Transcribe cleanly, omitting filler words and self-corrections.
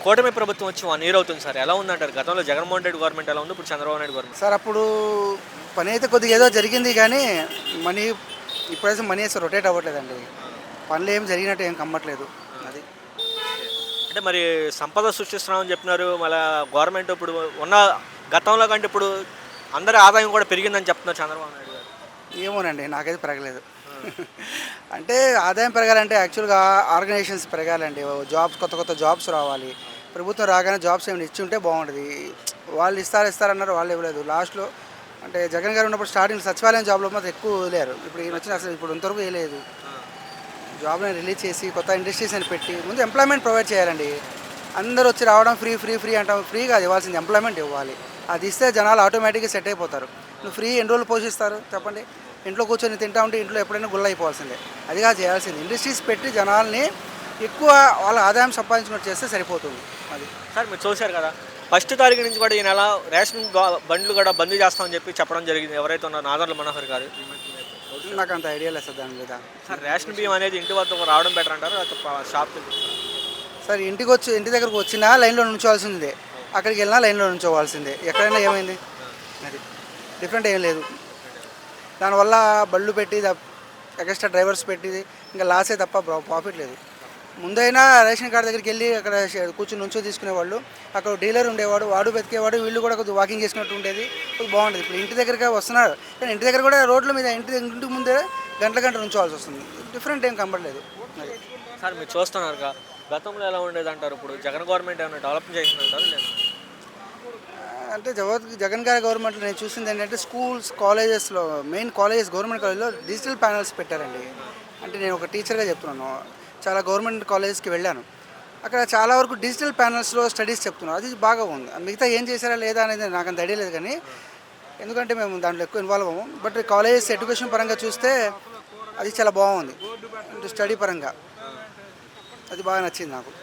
కూటమి ప్రభుత్వం వచ్చి 1 ఇయర్ అవుతుంది సార్. ఎలా ఉందంటారు? గతంలో జగన్మోహన్ రెడ్డి గవర్నమెంట్ ఎలా ఉంది? ఇప్పుడు చంద్రబాబు నాయుడు గవర్నమెంట్. సార్ అప్పుడు పని అయితే కొద్దిగా ఏదో జరిగింది కానీ మనీ ఇప్పుడైతే మనీ అసలు రొటేట్ అవ్వట్లేదండి. పనులు ఏం జరిగినట్టు ఏం కమ్మట్లేదు. అది అంటే మరి సంపద సృష్టిస్తున్నామని చెప్తున్నారు. మళ్ళా గవర్నమెంట్ ఇప్పుడు ఉన్న గతంలో కంటే ఇప్పుడు అందరి ఆదాయం కూడా పెరిగిందని చెప్తున్నారు చంద్రబాబు నాయుడు గారు. ఏమోనండి నాకైతే పెరగలేదు. అంటే ఆదాయం పెరగాలంటే యాక్చువల్గా ఆర్గనైజేషన్స్ పెరగాలండి. జాబ్స్ కొత్త కొత్త జాబ్స్ రావాలి. ప్రభుత్వం రాగానే జాబ్స్ ఏమైనా ఇచ్చి ఉంటే బాగుంటుంది. వాళ్ళు ఇస్తారన్నారు, వాళ్ళు ఇవ్వలేదు. లాస్ట్లో అంటే జగన్ గారు ఉన్నప్పుడు స్టార్టింగ్ సచివాలయం జాబ్లో మాత్రం ఎక్కువ వదిలేరు. ఇప్పుడు ఈయన వచ్చిన అసలు ఇప్పుడు ఇంతవరకు వేయలేదు. జాబ్ని రిలీజ్ చేసి కొత్త ఇండస్ట్రీస్ అని పెట్టి ముందు ఎంప్లాయ్మెంట్ ప్రొవైడ్ చేయాలండి. అందరూ వచ్చి రావడం ఫ్రీ ఫ్రీ ఫ్రీ అంటాం. ఫ్రీగా ఇవ్వాల్సింది ఎంప్లాయ్మెంట్ ఇవ్వాలి. అది ఇస్తే జనాలు ఆటోమేటిక్గా సెట్ అయిపోతారు. నువ్వు ఫ్రీ ఎన్ని రోజులు పోషిస్తారు చెప్పండి. ఇంట్లో కూర్చొని తింటా ఉంటే ఇంట్లో ఎప్పుడైనా గుల్ల అయిపోవాల్సిందే. అదిగా చేయాల్సింది. ఇండస్ట్రీస్ పెట్టి జనాల్ని ఎక్కువ వాళ్ళ ఆదాయం సంపాదించినట్టు చేస్తే సరిపోతుంది. అది సార్ మీరు చూశారు కదా, ఫస్ట్ తారీఖు నుంచి కూడా ఈ నెల రేషన్ బండ్లు కూడా బంద్ చేస్తామని చెప్పడం జరిగింది. ఎవరైతే ఉన్నారో నాదర్ల మనోహర్ గారు. నాకు అంత ఐడియా లేదు సార్ దాని మీద. సార్ రేషన్ బియ్యం అనేది ఇంటి వద్దకు రావడం బెటర్ అంటారు, షాప్కి? సార్ ఇంటి దగ్గరకు వచ్చినా లైన్లో నుంచోవాల్సిందే, అక్కడికి వెళ్ళినా లైన్లో నుంచోవాల్సిందే. ఎక్కడైనా ఏమైంది? అది డిఫరెంట్ ఏం లేదు. దానివల్ల బళ్ళు పెట్టి ఎక్స్ట్రా డ్రైవర్స్ పెట్టి ఇంకా లాసే తప్ప ప్రాఫిట్ లేదు. ముందైనా రేషన్ కార్డు దగ్గరికి వెళ్ళి అక్కడ కూర్చొని నుంచో తీసుకునేవాళ్ళు. అక్కడ డీలర్ ఉండేవాడు, వాడు బతికేవాడు, వీళ్ళు కూడా కొద్దిగా వాకింగ్ చేసినట్టు ఉండేది. బాగుండేది. ఇప్పుడు ఇంటి దగ్గరగా వస్తున్నారు కానీ ఇంటి దగ్గర కూడా రోడ్ల మీద ఇంటి ముందే గంటల నుంచోవాల్సి వస్తుంది. డిఫరెంట్ ఏం కనబడలేదు. అది సార్ మీరు చూస్తున్నారు గతంలో ఎలా ఉండేది అంటారు, ఇప్పుడు జగన్ గవర్నమెంట్ ఏమైనా డెవలప్ చేసిందంటారు లేదు? అంటే జగన్ గారి గవర్నమెంట్లో నేను చూసింది ఏంటంటే స్కూల్స్ కాలేజెస్లో మెయిన్ కాలేజెస్ గవర్నమెంట్ కాలేజ్లో డిజిటల్ ప్యానల్స్ పెట్టారండి. అంటే నేను ఒక టీచర్గా చెప్తున్నాను. చాలా గవర్నమెంట్ కాలేజెస్కి వెళ్ళాను. అక్కడ చాలా వరకు డిజిటల్ ప్యానల్స్లో స్టడీస్ చెప్తున్నారు. అది బాగా ఉంది. మిగతా ఏం చేశారా లేదా అనేది నాకు అంత ఐడియా లేదు కానీ, ఎందుకంటే మేము దాంట్లో ఎక్కువ ఇన్వాల్వ్ అవ్వము. బట్ కాలేజెస్ ఎడ్యుకేషన్ పరంగా చూస్తే అది చాలా బాగుంది. స్టడీ పరంగా అది బాగా నచ్చింది నాకు.